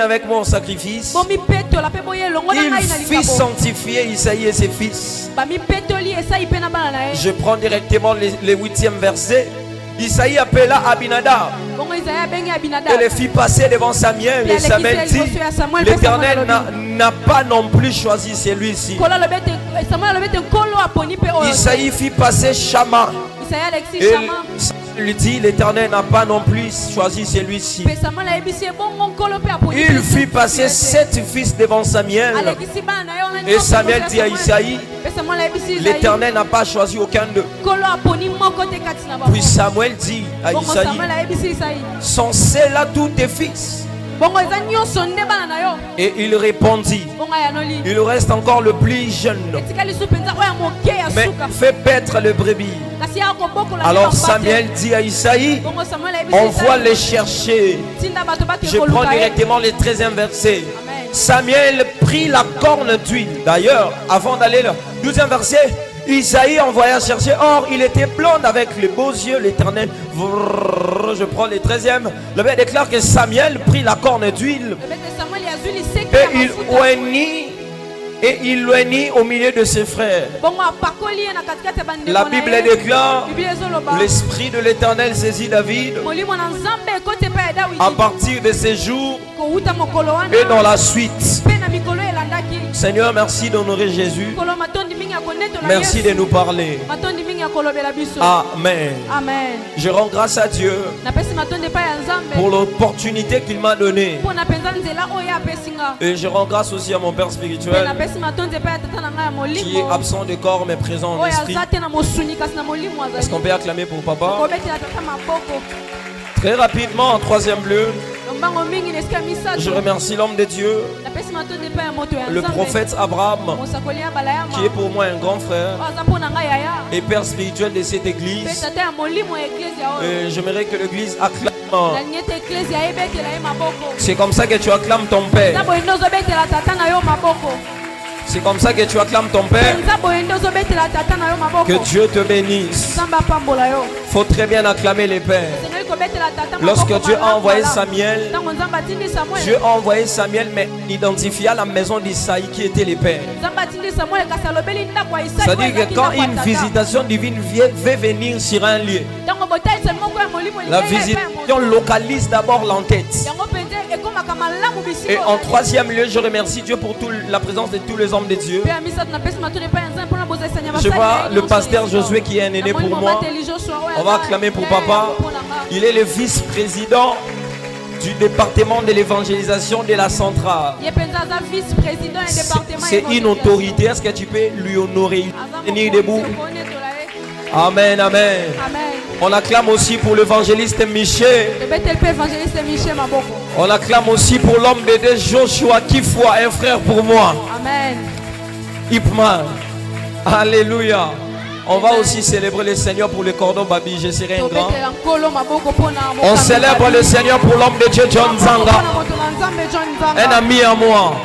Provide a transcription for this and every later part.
avec mon sacrifice. Il fit sanctifier Isaïe et ses fils. Je prends directement les 8e versets. Isaïe appela Abinadab et le fit passer devant Samuel. Et Samuel dit, l'Éternel n'a pas non plus choisi celui-ci. Isaïe fit passer Shama. Et lui dit, l'Éternel n'a pas non plus choisi celui-ci. Il fit passer 7 fils devant Samuel. Et Samuel dit à Isaïe, l'Éternel n'a pas choisi aucun d'eux. Puis Samuel dit à Isaïe, sont ceux-là tous tes fils? Et il répondit, il reste encore le plus jeune, mais fais paître le brebis. Alors Samuel dit à Isaïe, envoie les chercher. Je prends directement les 13e versets. Samuel prit la corne d'huile. D'ailleurs, avant d'aller le 12e verset, Isaïe envoya chercher. Or, il était blond avec les beaux yeux, l'Éternel. Je prends les 13e. Le Père déclare que Samuel prit la corne d'huile et il l'oignit au milieu de ses frères. La Bible déclare, l'Esprit de l'Éternel saisit David à partir de ces jours et dans la suite. Seigneur, merci d'honorer Jésus. Merci de nous parler. Amen. Je rends grâce à Dieu pour l'opportunité qu'il m'a donnée. Et je rends grâce aussi à mon Père spirituel qui est absent de corps mais présent en esprit. Est-ce qu'on peut acclamer pour papa? Très rapidement, en 3e lieu, je remercie l'homme de Dieu, le prophète Abraham, qui est pour moi un grand frère et père spirituel de cette église. J'aimerais que l'église acclame. C'est comme ça que tu acclames ton père. C'est comme ça que tu acclames ton père. Que Dieu te bénisse. Il faut très bien acclamer les pères. Lorsque Dieu a envoyé Samuel, Dieu a envoyé Samuel, mais identifia la maison d'Isaïe qui était les pères. C'est-à-dire que quand une visitation divine veut venir sur un lieu, la visitation localise d'abord l'entête. Et en 3e lieu, je remercie Dieu pour la présence de tous les hommes de Dieu. Je vois le pasteur Josué qui est un aîné pour moi. On va acclamer pour papa. Il est le vice-président du département de l'évangélisation de la centrale. C'est une autorité. Est-ce que tu peux lui honorer? Tenir debout. Amen, amen. On acclame aussi pour l'évangéliste Michel. On acclame aussi pour l'homme de Dieu Joshua Kifwa, un frère pour moi. Amen. Ipman. Alléluia. On va aussi célébrer le Seigneur pour le cordon Babi. Je serai un grand. On célèbre le Seigneur pour l'homme de Dieu John Zanga, un ami à moi.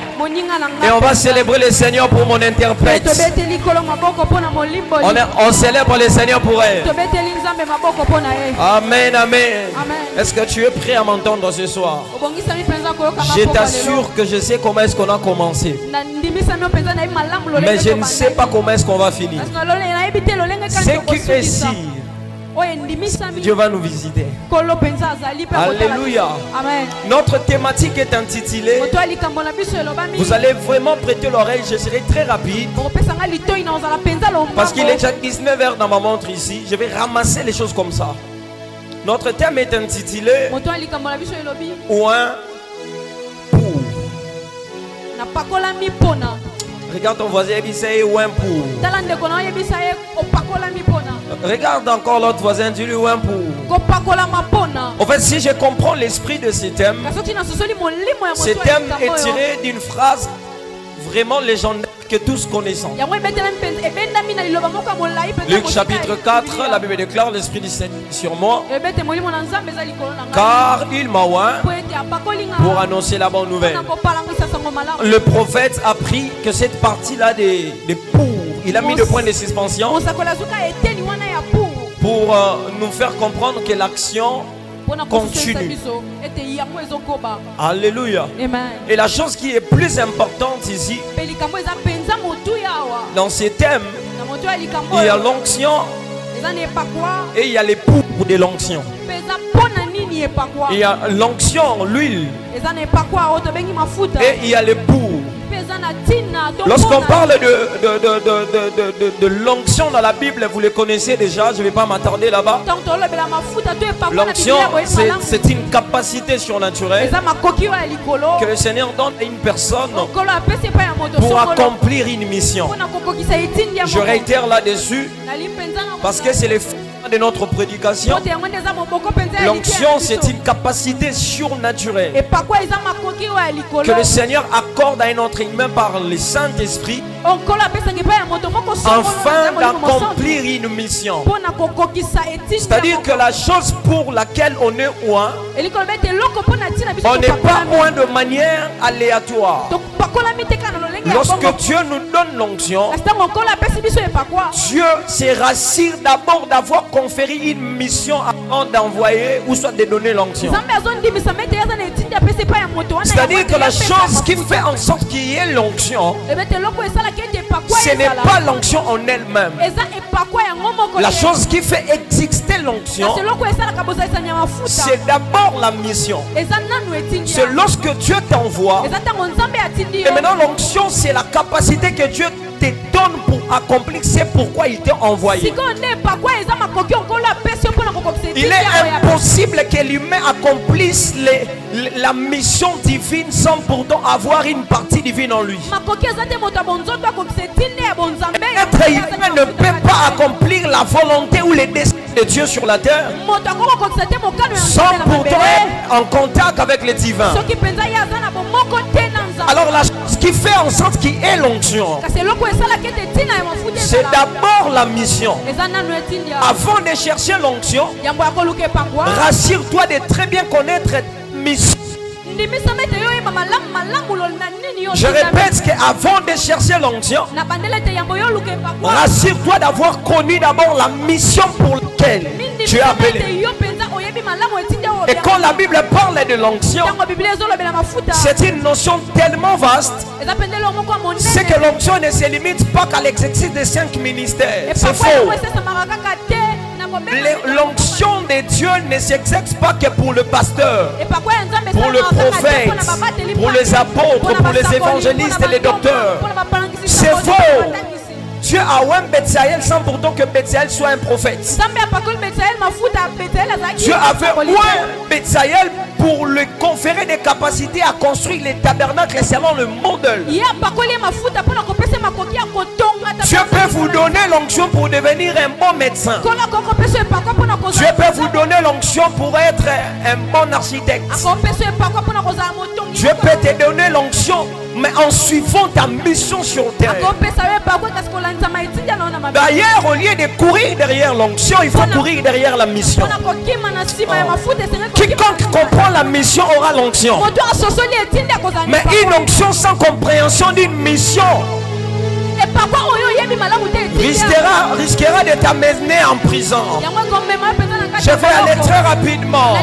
Et on va célébrer le Seigneur pour mon interprète. On célèbre le Seigneur pour elle. Amen, amen. Est-ce que tu es prêt à m'entendre ce soir? Je t'assure que je sais comment est-ce qu'on a commencé, mais je ne sais pas comment est-ce qu'on va finir. C'est qui est ici, Dieu va nous visiter. Alléluia. Amen. Notre thématique est intitulée. Vous allez vraiment prêter l'oreille. Je serai très rapide parce qu'il est déjà 19h dans ma montre ici. Je vais ramasser les choses comme ça. Notre thème est intitulé Ouin pour. Regarde ton voisin et dis Ouin pour. Regarde encore l'autre voisin, dis-lui Ouin pour. En fait, si je comprends l'esprit de ce thème est tiré d'une phrase vraiment légendaire que tous connaissons. Luc chapitre 4, la Bible déclare, l'Esprit du Seigneur sur moi, car il m'a oint pour annoncer la bonne nouvelle. Le prophète a pris que cette partie-là des pour, il a mis le point de suspension pour nous faire comprendre que l'action continue. Alléluia. Et la chose qui est plus importante ici, dans ces thèmes, il y a l'onction et il y a l'époux de l'onction. Il y a l'onction, l'huile, et il y a l'époux. Lorsqu'on parle de l'onction dans la Bible, vous le connaissez déjà, je ne vais pas m'attarder là-bas. L'onction, c'est une capacité surnaturelle que le Seigneur donne à une personne pour accomplir une mission. Je réitère là-dessus parce que c'est le fond de notre prédication. L'onction, c'est une capacité surnaturelle que le Seigneur accorde à un être humain par le Saint-Esprit afin d'accomplir une mission. C'est-à-dire que la chose pour laquelle on est oint, on n'est pas oint de manière aléatoire. Lorsque Dieu nous donne l'onction, Dieu se rassure d'abord d'avoir conféré une mission avant d'envoyer ou soit de donner l'onction. C'est-à-dire que la chose qui fait en sorte qu'il y ait l'onction, ce n'est pas l'onction en elle-même. La chose qui fait exister l'onction, c'est d'abord la mission. C'est lorsque Dieu t'envoie. Et maintenant l'onction, c'est la capacité que Dieu te donne pour accomplir. C'est pourquoi il t'a envoyé. Il est impossible que l'humain accomplisse la mission divine sans pourtant avoir une partie divine en lui. L'être humain ne peut pas accomplir la volonté ou les desseins de Dieu sur la terre sans pourtant être en contact avec le divin. Alors la chose qui fait en sorte qu'il y ait l'onction, c'est d'abord la mission. Avant de chercher l'onction, rassure-toi de très bien connaître la mission. Je répète qu'avant de chercher l'onction, rassure-toi d'avoir connu d'abord la mission pour laquelle tu es appelé. Et quand la Bible parle de l'onction, c'est une notion tellement vaste. C'est que l'onction ne se limite pas qu'à l'exercice des 5 ministères. C'est faux. L'onction de Dieu ne s'exerce pas que pour le pasteur, pour le prophète, pour les apôtres, pour les évangélistes et les docteurs. C'est faux. Dieu a oint Betsaël sans pourtant que Betsaël soit un prophète. Dieu avait oint Betsaël pour lui conférer des capacités à construire les tabernacles selon le modèle. Dieu peut vous donner l'onction pour devenir un bon médecin. Dieu peut vous donner l'onction pour être un bon architecte. Dieu peut te donner l'onction, mais en suivant ta mission sur terre. D'ailleurs, au lieu de courir derrière l'onction, il faut courir derrière la mission. Quiconque comprend la mission aura l'onction. Mais une onction sans compréhension d'une mission risquera de t'amener en prison. Je vais aller très rapidement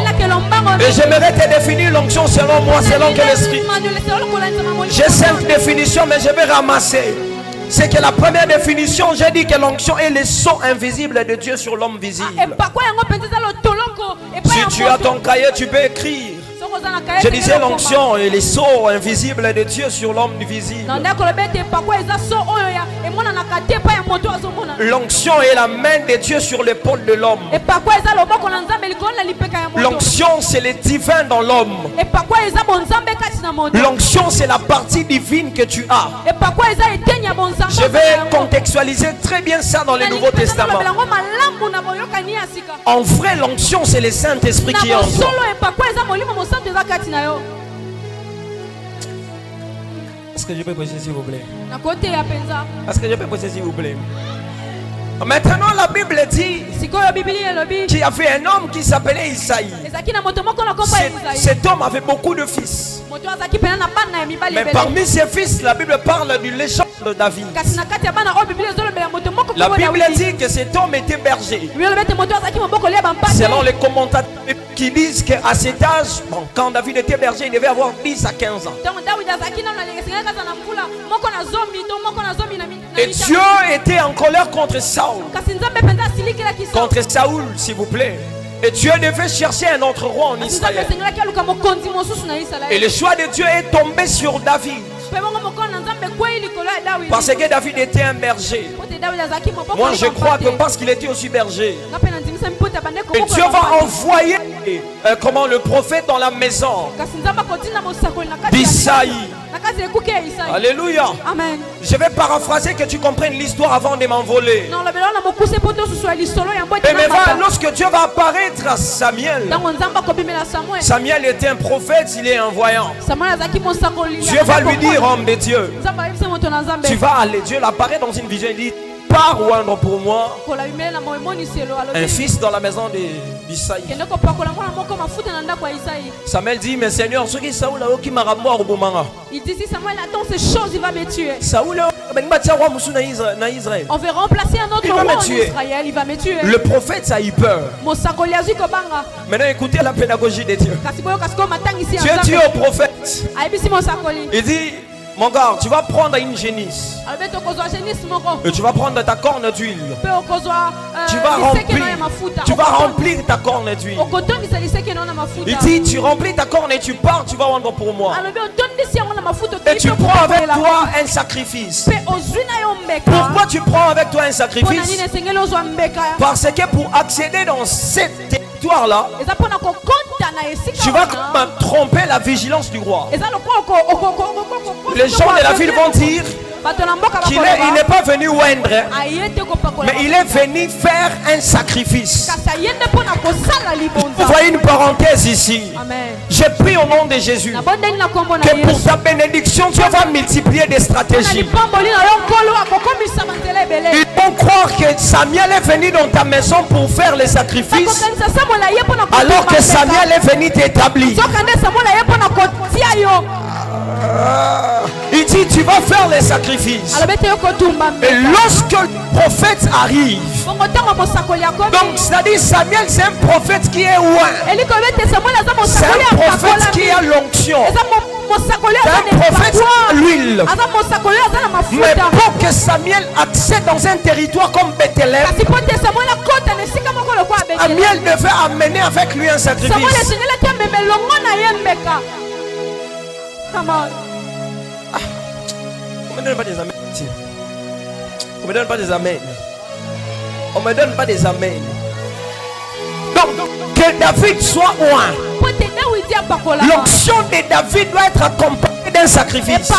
et j'aimerais te définir l'onction selon moi, selon que l'esprit. J'ai 5 définitions, mais je vais ramasser. C'est que la première définition, j'ai dit que l'onction est le sceau invisible de Dieu sur l'homme visible. Si tu as ton cahier, tu peux écrire. Je disais l'onction et les sceaux invisibles de Dieu sur l'homme visible. L'onction est la main de Dieu sur l'épaule de l'homme. L'onction, c'est le divin dans l'homme. L'onction, c'est la partie divine que tu as. Je vais contextualiser très bien ça dans le Nouveau Testament. En vrai, l'onction, c'est le Saint-Esprit qui est en toi. Est-ce que je peux poser s'il vous plaît? Est-ce que je peux poser s'il vous plaît? Maintenant la Bible dit qu'il y avait un homme qui s'appelait Isaïe. Cet homme avait beaucoup de fils. Mais parmi ses fils, la Bible parle d'une légende de David. La Bible dit que cet homme était berger. Selon les commentateurs qui disent qu'à cet âge, bon, quand David était berger, il devait avoir 10 à 15 ans. Et Dieu était en colère contre Saül. Contre Saül, s'il vous plaît. Et Dieu devait chercher un autre roi en Israël. Et le choix de Dieu est tombé sur David. Parce que David était un berger. Moi je crois que parce qu'il était aussi berger. Et Dieu va envoyer le prophète dans la maison d'Isaïe. Alléluia. Amen. Je vais paraphraser que tu comprennes l'histoire avant de m'envoler. Et maintenant, lorsque Dieu va apparaître à Samuel, Samuel était un prophète, il est un voyant. Dieu va lui dire, homme de Dieu, tu vas aller. Dieu l'apparaît dans une vision, il dit, pars oindre pour moi un fils dans la maison d'Isaïe. Samuel dit, mais Seigneur, ce qui Saoul a qui m'a ramené au Boumanga. Il dit, si Samuel attend ces choses, il va me tuer. Saoul on veut remplacer un autre roi en Israël, il va me tuer. Le prophète a eu peur. Maintenant écoutez la pédagogie de Dieu. Dieu dit au prophète, il dit, mon gars, tu vas prendre une génisse. Et tu vas prendre ta corne d'huile. Tu vas remplir ta corne d'huile. Il dit, tu remplis ta corne et tu pars, tu vas rendre pour moi. Et tu prends avec toi un sacrifice. Pourquoi tu prends avec toi un sacrifice? Parce que pour accéder dans cette territoire-là, tu vas tromper la vigilance du roi. Les gens de la ville vont dire qu'il n'est pas venu oindre, mais il est venu faire un sacrifice. Vous voyez une parenthèse ici. J'ai pris au nom de Jésus que pour ta bénédiction, Dieu va multiplier des stratégies. Ils vont croire que Samuel est venu dans ta maison pour faire les sacrifices, alors que Samuel est venu t'établir. Il dit, tu vas faire les sacrifices. Et lorsque le prophète arrive, donc c'est-à-dire Samuel, c'est un prophète qui est loin. C'est un prophète qui a l'onction. C'est un prophète qui a l'huile. Mais pour que Samuel accède dans un territoire comme Bethléem, Samuel devait amener avec lui un sacrifice. On me donne pas des amens. On me donne pas des amens. On me donne pas des amens. Donc que David soit loin. L'onction de David doit être accompagnée d'un sacrifice.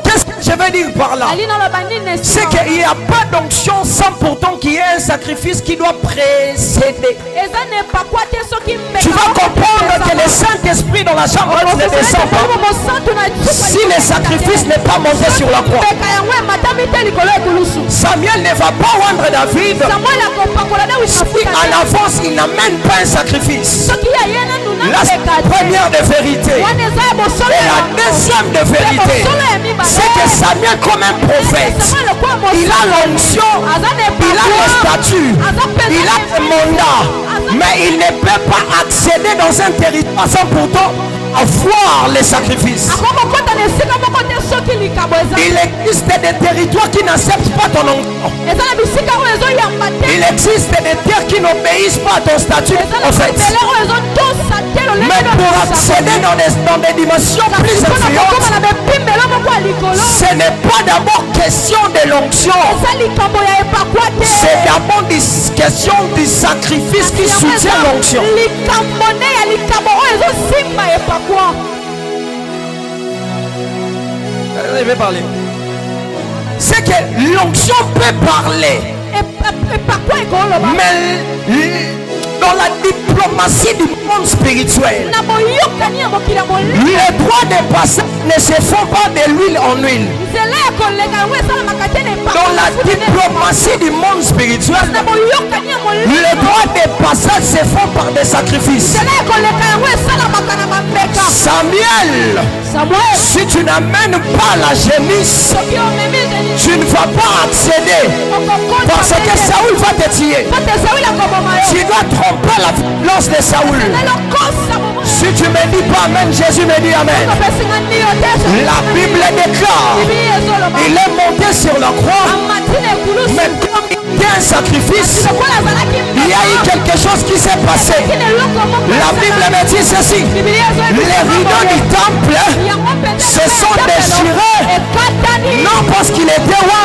Qu'est-ce que je veux dire par là? C'est qu'il n'y a pas d'onction sans pourtant qu'il y ait un sacrifice qui doit précéder. Tu vas comprendre que le Saint-Esprit dans la chambre ne descend pas si le sacrifice n'est pas monté sur la croix. Samuel ne va pas rendre David si en avance il n'amène pas un sacrifice. La première de vérité et la deuxième de vérité, c'est que Samuel comme un prophète, il a l'onction, il a le statut, il a le mandat, mais il ne peut pas accéder dans un territoire sans pourtant avoir les sacrifices. Il existe des territoires qui n'acceptent pas ton onction. Il existe des terres qui n'obéissent pas à ton statut en fait. Mais pour accéder dans des dimensions plus influentes, ce n'est pas d'abord question de l'onction. C'est d'abord une question du sacrifice qui soutient l'onction. Je vais parler. C'est que l'onction peut parler. Mais dans la diplomatie du monde spirituel, le droits de passage ne se font pas de l'huile en huile. Dans la diplomatie du monde spirituel, les droits de passage se font par des sacrifices. Samuel, si tu n'amènes pas la génisse, tu ne vas pas accéder. Parce que Saoul va te tuer. Tu dois tromper la violence de Saoul. Si tu me dis pas amen, Jésus me dit amen. La Bible déclare, il est monté sur la croix, mais comme il était un sacrifice, il y a eu quelque chose qui s'est passé. La Bible me dit ceci: les rideaux du temple se sont déchirés, non parce qu'il était roi,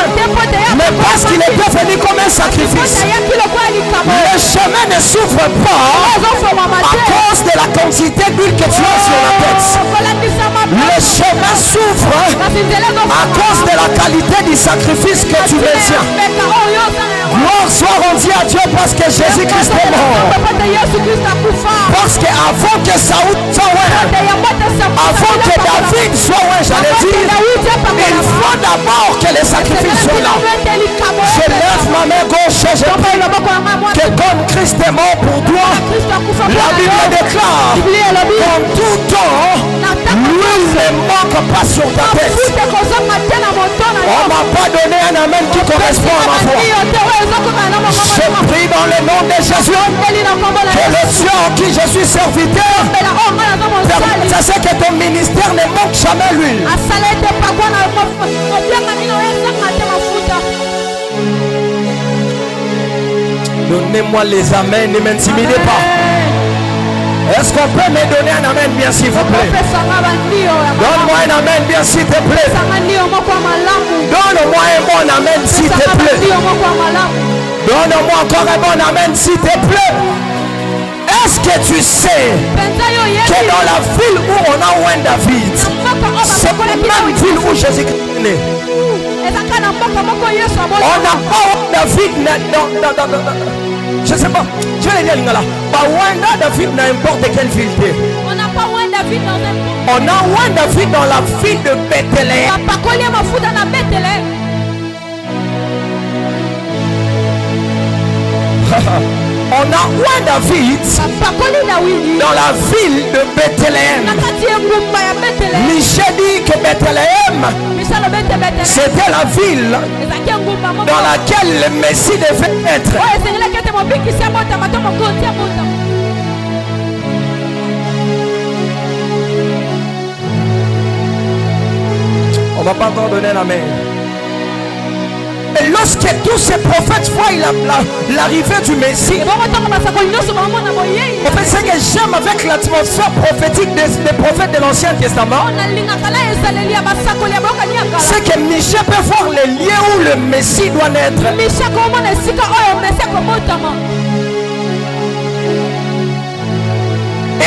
mais parce qu'il était venu comme un sacrifice. Le chemin ne s'ouvre pas à cause de la quantité d'huile que tu as sur la tête. Le chemin s'ouvre à cause de la qualité du sacrifice que tu détiens. Gloire soit rendue à Dieu parce que Jésus-Christ est mort. Parce qu'avant que Saoul soit loin, avant que David soit loin, j'allais dire, il faut d'abord que les sacrifices soient là. Je lève ma main gauche et je prie que comme Christ est mort pour toi, la Bible déclare qu'en tout temps, l'huile ne manque pas sur ta tête. On ne m'a pas donné un amen qui correspond à ma foi. Je prie dans le nom de Jésus que le Dieu en qui je suis serviteur permette à ce que ton ministère ne manque jamais l'huile. Donnez-moi les amens, ne m'intimidez pas. Est-ce qu'on peut me donner un amen bien s'il vous plaît? Donne-moi un amen bien s'il te plaît. Donne-moi un bon amen s'il te plaît. Donne-moi encore un bon amen s'il te plaît. Est-ce que tu sais que dans la ville où on a oint David, c'est la même ville où Jésus-Christ est né? On n'a pas oint David je ne sais pas. Je vais dire Lingala. David n'importe quelle ville. On n'a pas oint David dans un... On a oint David dans la ville de Bethléem. On a oint David dans la ville de Bethléem. Michel dit que Bethléem, c'était la ville dans laquelle le Messie devait être. On ne va pas encore donner la main. Et lorsque tous ces prophètes voient l'arrivée du Messie, en fait, ce que j'aime avec l'atmosphère prophétique des prophètes de l'Ancien Testament, c'est que Michel peut voir les lieux où le Messie doit naître.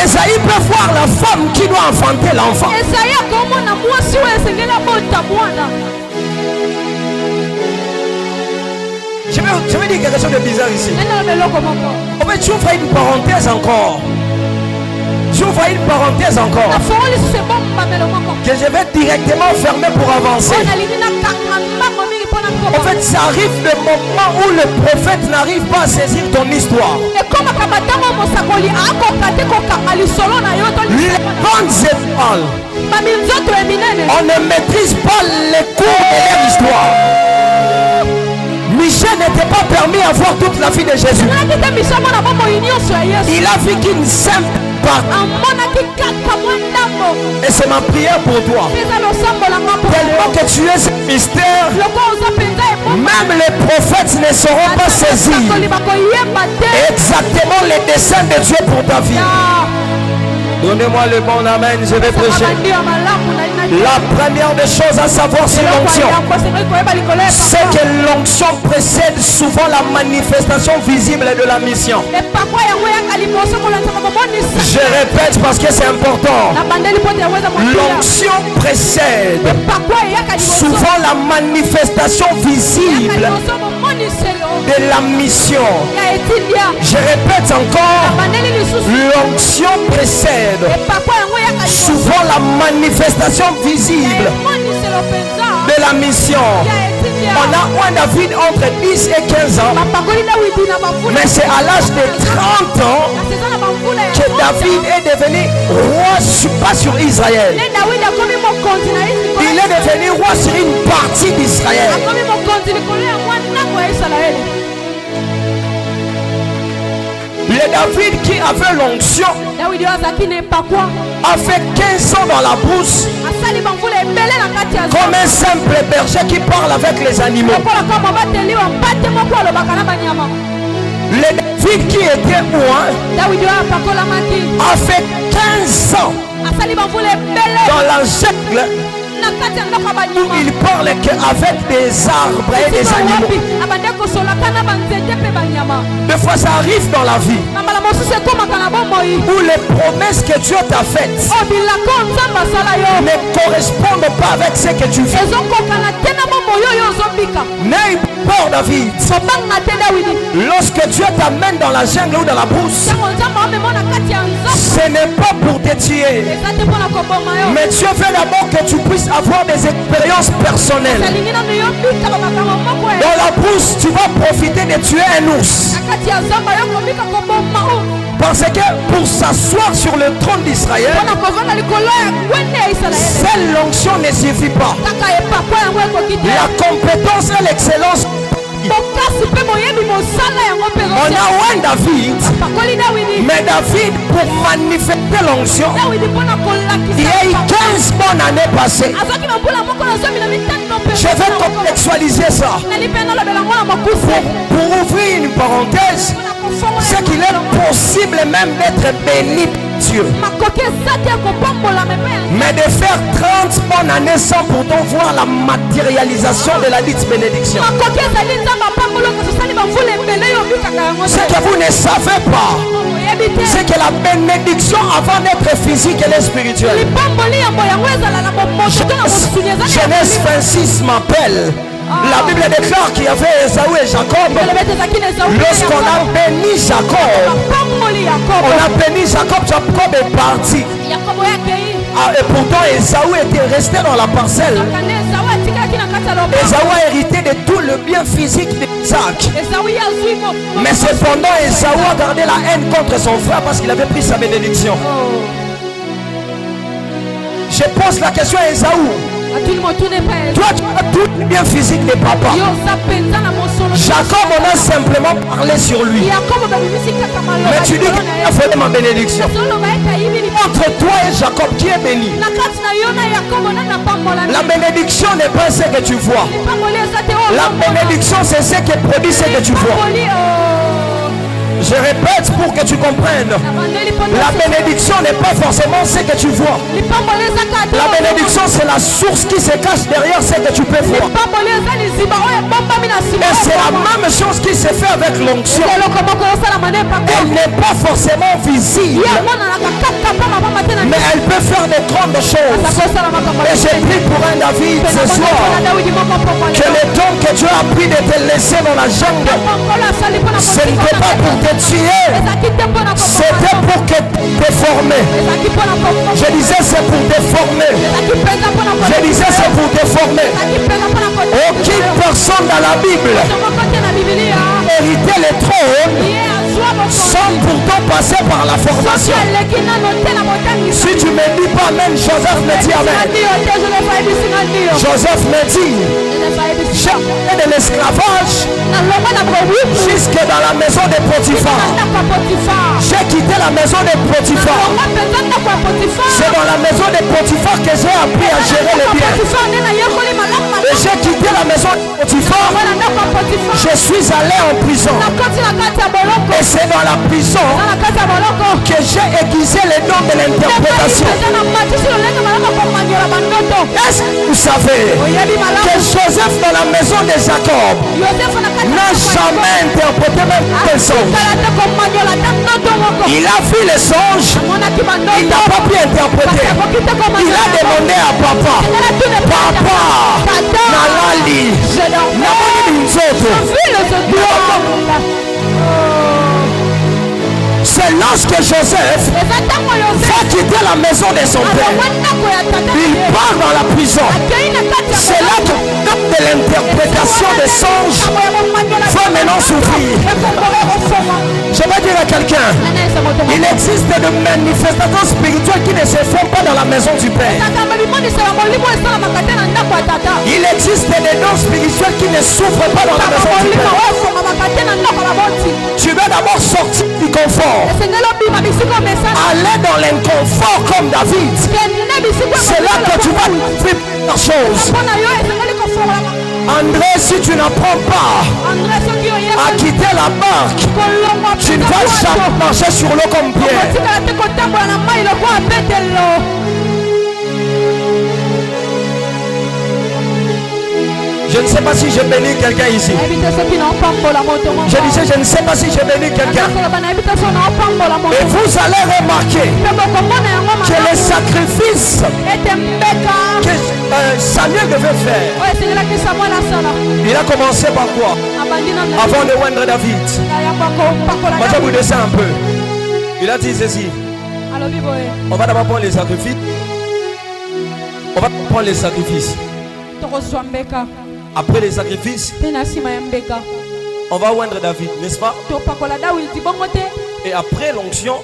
Esaïe peut voir la femme qui doit enfanter l'enfant. Je vais dire quelque chose de bizarre ici. En fait, tu ouvres une parenthèse encore. Que je vais directement fermer pour avancer. En fait, ça arrive le moment où le prophète n'arrive pas à saisir ton histoire. Les bonnes étoiles, on ne maîtrise pas les cours de leur histoire. Michel n'était pas permis à voir toute la vie de Jésus. Il a vu qu'une simple partie. Et c'est ma prière pour toi. Tellement que tu es ce mystère, même les prophètes ne sauront pas saisir exactement les desseins de Dieu pour ta vie. Donnez-moi le bon amen, je vais prêcher. La première des choses à savoir sur l'onction, c'est que l'onction précède souvent la manifestation visible de la mission. Je répète parce que c'est important. L'onction précède souvent la manifestation visible de la mission. Je répète encore, l'onction précède souvent la manifestation visible de la mission. On a un David entre 10 et 15 ans, mais c'est à l'âge de 30 ans que David est devenu roi, pas sur Israël. Il est devenu roi sur une partie d'Israël. Le David qui avait l'onction a fait 15 ans dans la brousse comme un simple berger qui parle avec les animaux. Le David qui était loin a fait 15 ans dans la jungle où il parle qu'avec des arbres et des animaux. Des fois ça arrive dans la vie où les promesses que Dieu t'a faites ne correspondent pas avec ce que tu fais. N'aie peur, David. Lorsque Dieu t'amène dans la jungle ou dans la brousse, ce n'est pas pour te tuer, mais Dieu veut d'abord que tu puisses avoir des expériences personnelles. Dans la brousse, tu vas profiter de tuer un ours. Parce que pour s'asseoir sur le trône d'Israël, seule l'onction ne suffit pas. La compétence et l'excellence. On a un David, mais David, pour manifester l'onction, il y a eu 15 bonnes années passées. Je vais contextualiser ça. Pour ouvrir une parenthèse, c'est qu'il est possible même d'être béni Dieu, mais de faire 30 bonnes années sans pourtant voir la matérialisation de la dite bénédiction. Ce que vous ne savez pas, c'est que la bénédiction avant d'être physique, elle est spirituelle. Genèse 26 m'appelle. La Bible déclare qu'il y avait Esaü et Jacob. Lorsqu'on a béni Jacob, Jacob est parti. Et pourtant Esaü était resté dans la parcelle. Esaü a hérité de tout le bien physique d'Isaac. Mais cependant Esaü a gardé la haine contre son frère parce qu'il avait pris sa bénédiction. Je pose la question à Esaü. Toi, tu as tout le bien physique de papa. Jacob, on a simplement parlé sur lui. Mais tu dis qu'il a fait ma bénédiction. Entre toi et Jacob, qui est béni? La bénédiction n'est pas ce que tu vois. La bénédiction, c'est ce qui produit ce que tu vois. Je répète pour que tu comprennes. La bénédiction n'est pas forcément ce que tu vois. La bénédiction, c'est la source qui se cache derrière ce que tu peux voir. Et c'est la même chose qui se fait avec l'onction. Elle n'est pas forcément visible, mais elle peut faire de grandes choses. Et j'ai pris pour un David ce soir que le don que Dieu a pris de te laisser dans la jungle, ce n'était pas pour te tuer, c'était pour que te former. Je disais c'est pour te former. Je disais c'est pour te former. Aucune personne dans la Bible héritait le trône sans pourtant passer par la formation. Si tu ne me dis pas amen, Joseph me dit amen. Joseph me dit, j'ai fait de l'esclavage jusque dans la maison de Potiphar. J'ai quitté la maison de Potiphar. C'est dans la maison de Potiphar que j'ai appris à gérer les biens. Et j'ai quitté la maison de Potiphar. Je suis allé en prison. Et c'est dans la prison que j'ai aiguisé les dons de l'interprétation. Est-ce que vous savez que Joseph dans la maison de Jacob n'a jamais interprété même un songe? Il a vu les songes, il n'a pas pu interpréter. Il a demandé à papa, papa, Nalali, Nalali, C'est lorsque Joseph va quitter la maison de son père, il part dans la prison. C'est là que de l'interprétation des songes va maintenant s'ouvrir. Je vais dire à quelqu'un, il existe des manifestations spirituelles qui ne se font pas dans la maison du Père. Il existe des dons spirituels qui ne souffrent pas dans la maison du Père. Tu veux d'abord sortir du confort, aller dans l'inconfort comme David. C'est là que tu vas faire la chose. André, si tu n'apprends pas à quitter la barque, tu ne vas jamais marcher sur l'eau comme Pierre. Je ne sais pas si j'ai béni quelqu'un ici. Je disais, je ne sais pas si j'ai béni quelqu'un. Et vous allez remarquer que les sacrifices que Samuel devait faire, il a commencé par quoi? Avant de rendre David. Moi je vous descends un peu. Il a dit ceci. On va d'abord prendre les sacrifices. On va prendre les sacrifices. Après les sacrifices, on va oindre David, n'est-ce pas? Et après l'onction,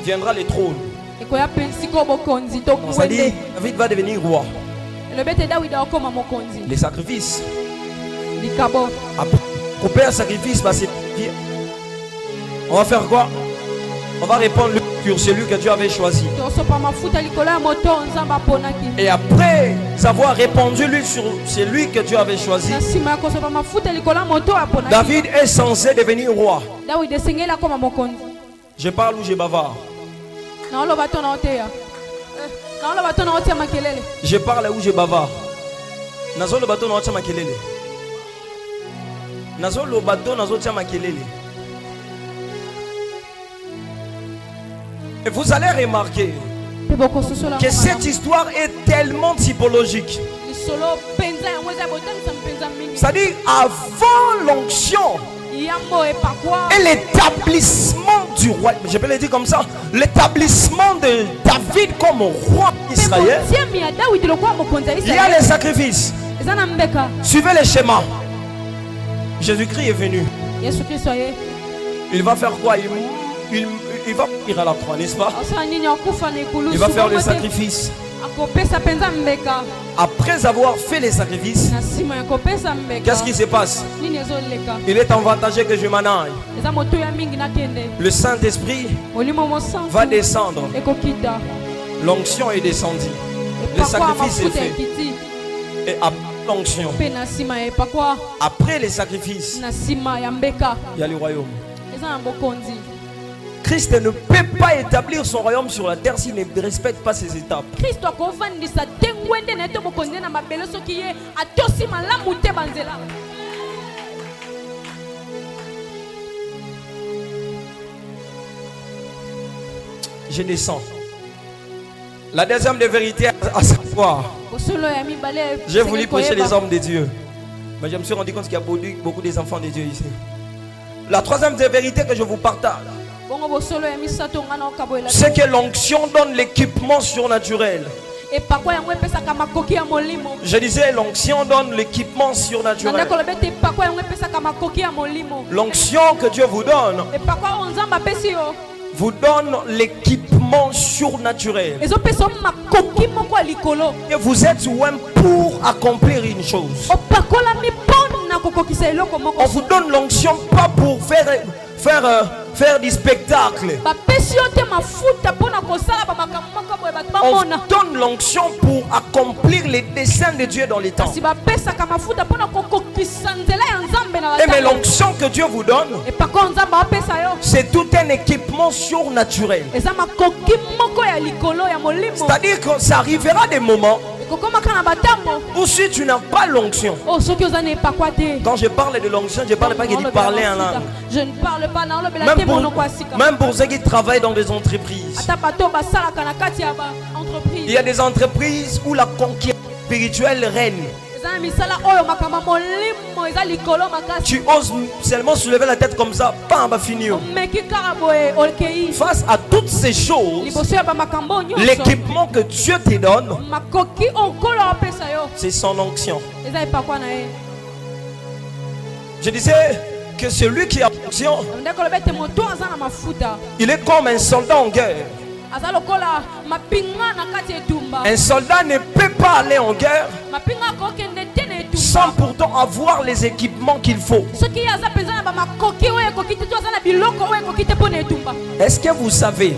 viendra le trône. On s'est dit, David va devenir roi. Les sacrifices. Après, couper un sacrifice, on va faire quoi? On va répondre sur celui que Dieu avait choisi. Et après avoir répondu lui sur celui que Dieu avait choisi, David est censé devenir roi. Je parle ou je bavard? Je parle ou je bavard? Nazo le bateau na makelele. Nazo le bateau nazo tia makelele. Et vous allez remarquer que cette histoire est tellement typologique. C'est-à-dire avant l'onction et l'établissement du roi, je peux le dire comme ça, l'établissement de David comme roi d'Israël, il y a les sacrifices. Suivez les schémas. Jésus-Christ est venu. Il va faire quoi? Il va mourir à la croix, n'est-ce pas? Il va faire le sacrifice. Après avoir fait les sacrifices, qu'est-ce qui se passe? Il est avantagé que je m'en aille. Le Saint-Esprit va descendre. L'onction est descendue. Le sacrifice est fait. Et après l'onction, après les sacrifices, il y a le royaume. Christ ne peut pas établir son royaume sur la terre s'il ne respecte pas ses étapes. Je descends. La deuxième des vérités à savoir, j'ai voulu prêcher les hommes de Dieu, mais je me suis rendu compte qu'il y a beaucoup des enfants de Dieu ici. La troisième des vérités que je vous partage, c'est que l'onction donne l'équipement surnaturel. Je disais, l'onction donne l'équipement surnaturel. L'onction que Dieu vous donne l'équipement surnaturel. Et vous êtes pour accomplir une chose. On vous donne l'onction pas pour faire du spectacle. On donne l'onction pour accomplir les desseins de Dieu dans les temps. Mais l'onction que Dieu vous donne, c'est tout un équipement surnaturel. C'est-à-dire que ça arrivera des moments ou si tu n'as pas l'onction. Quand je parle de l'onction, je ne parle pas de parler en langue. Je ne parle pas dans le même pour ceux qui travaillent dans des entreprises. Il y a des entreprises où la conquête spirituelle règne. Tu oses seulement soulever la tête comme ça, pas va finir. Face à toutes ces choses, l'équipement que Dieu te donne, c'est son onction. Je disais que celui qui a onction, il est comme un soldat en guerre. Un soldat ne peut pas aller en guerre sans pourtant avoir les équipements qu'il faut. Est-ce que vous savez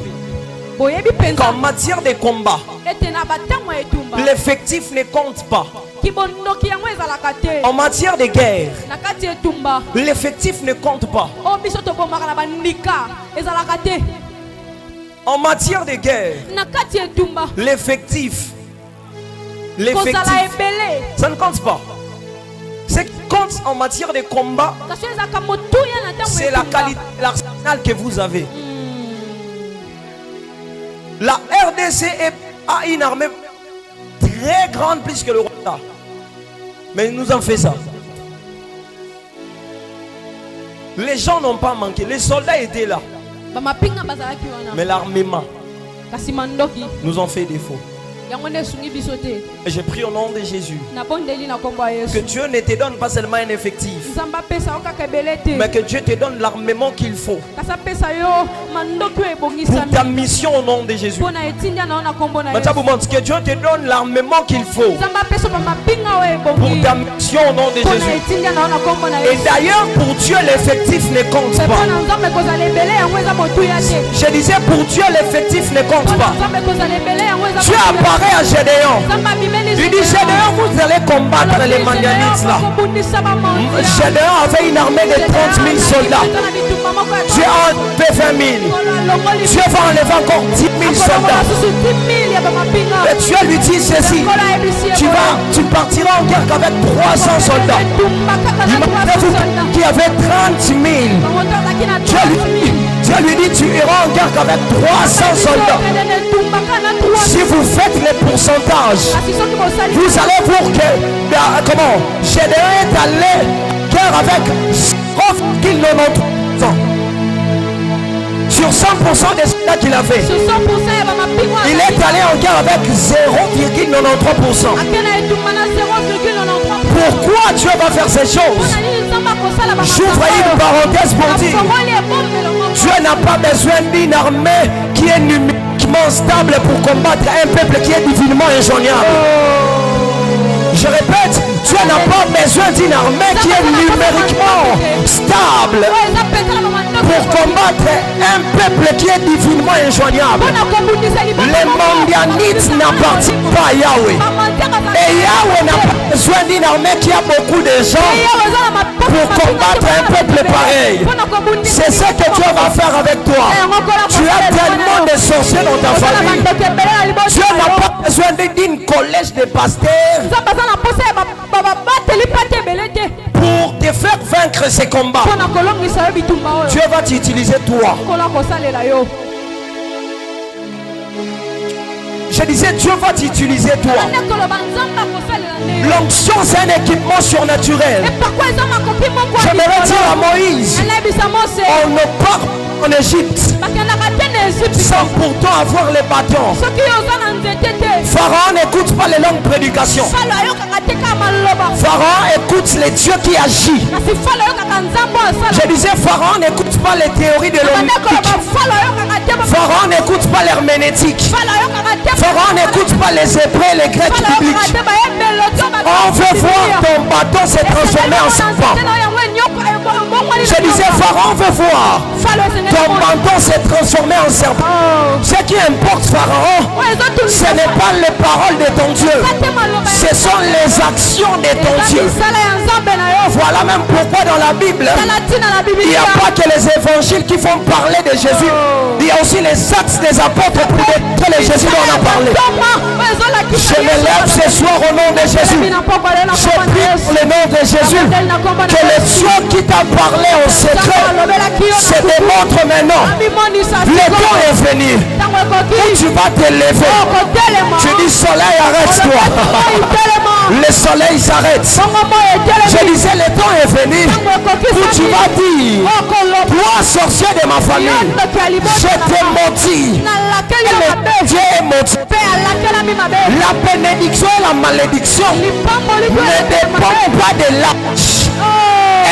qu'en matière de combat, l'effectif ne compte pas? En matière de guerre, l'effectif ne compte pas. En matière de guerre, l'effectif, ça ne compte pas. Ce qui compte en matière de combat, c'est la qualité, l'arsenal que vous avez. La RDC a une armée très grande plus que le Rwanda. Mais nous en fait ça. Les gens n'ont pas manqué. Les soldats étaient là. Mais l'armement nous ont fait défaut. Et j'ai pris au nom de Jésus que Dieu ne te donne pas seulement un effectif, mais que Dieu te donne l'armement qu'il faut pour ta mission au nom de Jésus. Que Dieu te donne l'armement qu'il faut pour ta mission au nom de Jésus. Et d'ailleurs, pour Dieu, l'effectif ne compte pas. Je disais, pour Dieu, l'effectif ne compte pas. Dieu apparaît à Gédéon. Il dit, Gédéon, vous allez combattre les Madianites là. Gédéon avait une armée de 30 000 soldats. Dieu a enlevé 20 000. Dieu va enlever encore 10 000 soldats. Et Dieu lui dit ceci, tu partiras en guerre qu'avec 300 soldats. Imaginez-vous qu'il y avait 30 000. Dieu lui dit, tu iras en guerre qu'avec 300 soldats. Si vous faites les pourcentages, vous allez voir que Gédéon est allé en guerre avec 0,93 ans. Sur 100% des soldats qu'il avait, il est allé en guerre avec 0,93%. Pourquoi Dieu va faire ces choses? J'ouvre une parenthèse pour dire, Dieu n'a pas besoin d'une armée qui est numériquement stable pour combattre un peuple qui est divinement injoignable. Je répète, Dieu n'a pas besoin d'une armée qui est numériquement stable pour combattre un peuple qui est divinement injoignable. Les Madianites n'appartiennent pas à Yahweh. Et Yahweh n'a pas besoin d'une armée qui a beaucoup de gens pour combattre un peuple pareil. C'est ce que Dieu va faire avec toi. Tu as tellement de sorciers dans ta famille. Dieu n'a pas besoin d'une collège de pasteurs pour te faire vaincre ces combats. Dieu va t'utiliser toi. Je disais, Dieu va t'utiliser toi. L'onction, c'est un équipement surnaturel. J'aimerais dire à Moïse, on ne part en Égypte sans pourtant avoir les bâtons. Pharaon n'écoute pas les longues prédications. Pharaon écoute les dieux qui agissent. Je disais, Pharaon n'écoute pas les théories de l'hermétique. Pharaon n'écoute pas l'herménétique. Pharaon n'écoute pas les hébreux et les grecs bibliques. On veut voir ton bâton se transformer en serpent. Je disais, Pharaon veut voir ton bâton se transformer en serpent. Ce qui importe, Pharaon, ce n'est pas les paroles de ton Dieu, ce sont les actions de ton Dieu. Voilà même pourquoi dans la Bible, il n'y a pas que les évangiles qui font parler de Jésus, il y a aussi les actes des apôtres pour démontrer le Jésus dont on a parlé. Je me lève ce soir au nom de Jésus. Je prie pour le nom de Jésus que le Dieu qui t'a parlé au secret se démontre maintenant. Le temps est venu où tu vas te lever. Tu dis, soleil, arrête-toi. le soleil s'arrête. Je disais, le temps est venu où tu vas dire, toi sorcier de ma famille, je t'ai menti. Dieu est menti. La bénédiction et la malédiction ne dépendent pas de l'âge.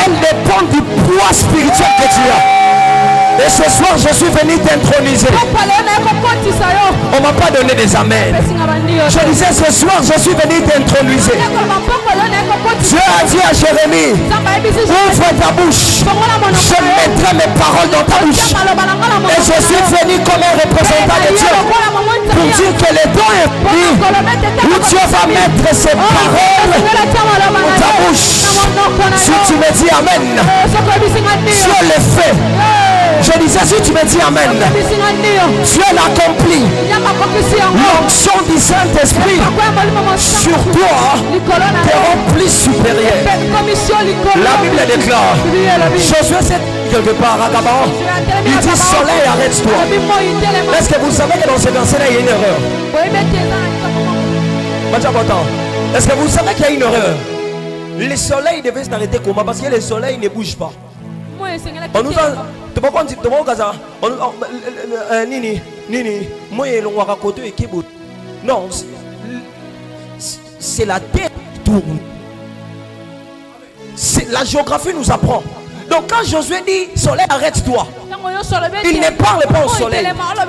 Elle dépend du poids spirituel que tu as. Et ce soir, je suis venu t'introniser. On m'a pas donné des amens. Je disais, ce soir, je suis venu t'introniser. Dieu a dit à Jérémie, ouvre ta bouche. Je mettrai mes paroles dans ta bouche. Et je suis venu comme un représentant de Dieu pour dire que le temps est venu où Dieu va mettre ses paroles dans ta bouche. Si tu me dis Amen, Dieu le fait. Je disais, si tu me dis Amen, Dieu l'accomplit. L'onction du Saint-Esprit sur toi te rend plus supérieur. La Bible déclare, Josué c'est quelque part à Gabaon, il dit soleil arrête-toi. Est-ce que vous savez que dans ce verset-là il y a une erreur? Est-ce que vous savez qu'il y a une erreur? Le soleil devait s'arrêter comment? Parce que le soleil ne bouge pas. On nous a non, c'est la terre qui tourne. La géographie nous apprend. Donc quand Josué dit soleil arrête-toi, il ne parle pas au soleil, il parle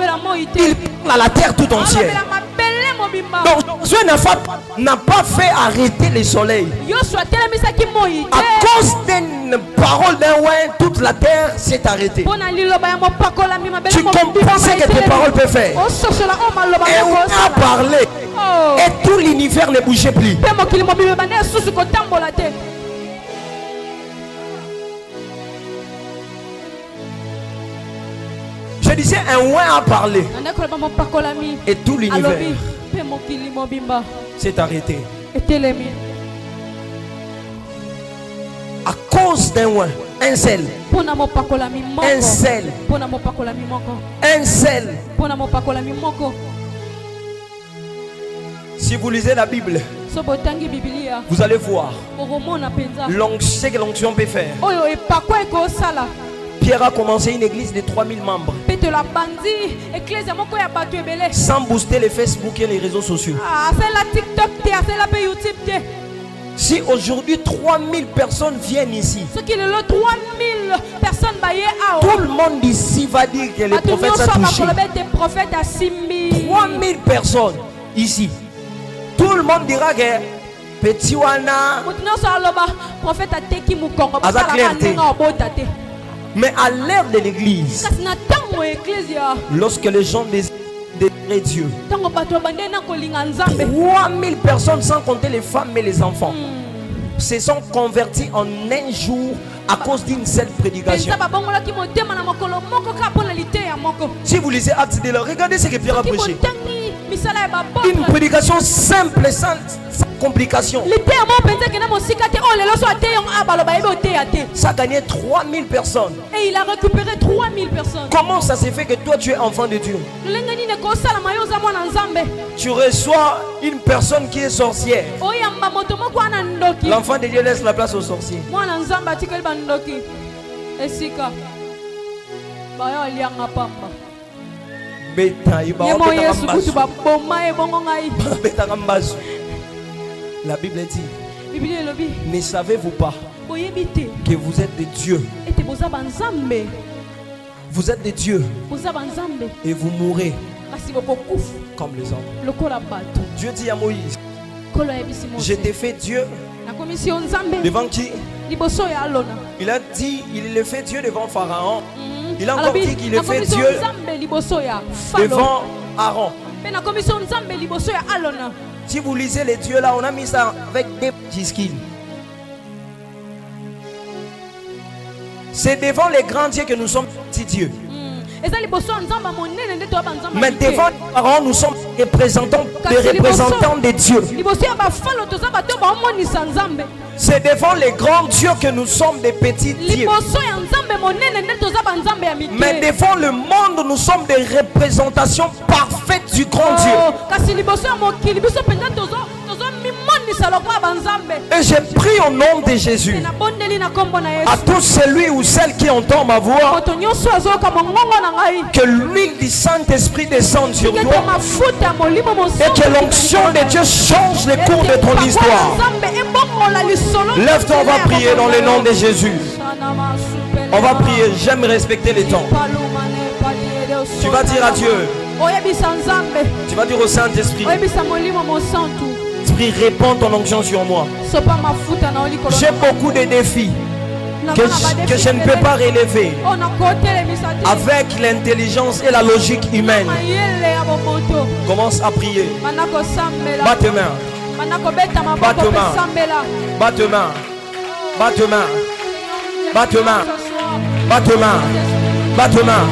à la terre tout entière. Donc Josué n'a pas fait arrêter le soleil. À cause d'une parole d'un ouin, toute la terre s'est arrêtée. Tu comprends ce que tes paroles peuvent faire. Et on a parlé. Et tout l'univers ne bougeait plus. Je disais, un ouin a parlé. Et tout l'univers s'est arrêté. À cause d'un ouin, un seul. Un seul. Un seul. Si vous lisez la Bible, vous allez voir ce que l'onction peut faire. Pierre a commencé une église de 3000 membres sans booster les Facebook et les réseaux sociaux. Si aujourd'hui 3000 personnes viennent ici, tout le monde ici va dire que le prophète a touché. 3000 personnes ici, tout le monde dira que petit wana a clarté. Mais à l'ère de l'église, lorsque les gens désirent Dieu, 3000 personnes sans compter les femmes et les enfants se sont convertis en un jour à cause d'une seule prédication. Si vous lisez Actes de l'Heure, regardez ce que Pierre a prêché. Une prédication simple, sans complication. Ça a gagné 3000 personnes. Et il a récupéré 3000 personnes. Comment ça s'est fait que toi tu es enfant de Dieu? Tu reçois une personne qui est sorcière. L'enfant de Dieu laisse la place aux sorciers. La Bible dit, ne savez-vous pas que vous êtes des dieux? Vous êtes des dieux et vous mourrez comme les hommes. Dieu dit à Moïse, je t'ai fait Dieu devant qui? Il a dit, il le fait Dieu devant Pharaon. Il a encore dit qu'il le fait Dieu devant Aaron. Si vous lisez les dieux là, on a mis ça avec des petits skins. C'est devant les grands dieux que nous sommes petits dieux. Mais devant Aaron, nous sommes des représentants des dieux. C'est devant les grands dieux que nous sommes des petits dieux. Mais devant le monde, nous sommes des représentations parfaites du grand Dieu. Et j'ai pris au nom de Jésus à tout celui ou celle qui entend ma voix que l'huile du Saint-Esprit descende sur toi et que l'onction de Dieu change le cours de ton histoire. Lève-toi, on va prier dans le nom de Jésus. On va prier, j'aime respecter les temps. Tu vas dire à Dieu, tu vas dire au Saint-Esprit, Esprit, répands ton onction sur moi. J'ai beaucoup de défis que je ne peux pas relever avec l'intelligence et la logique humaine. Commence à prier. Bats tes mains. Bats tes mains. Bats tes mains. Bats tes mains. Bats tes mains. Bats tes mains. Bats tes mains.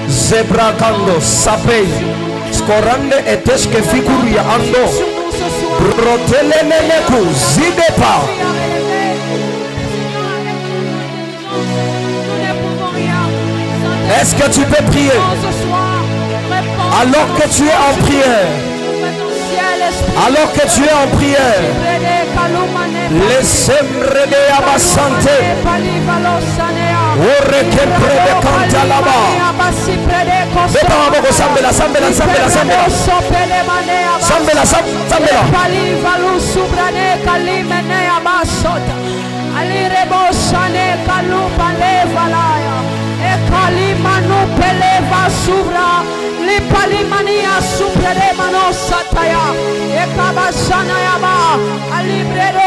Zebra kando sapei. Scorande eteske figuria ando. Rotele neneku zidepa. Est-ce que tu peux prier alors que tu es en prière? Alors que tu es en prière, laissez-moi à ma santé. Kalimanu peleva subra li palimania supreme manosataya ekabashana yaba alibrero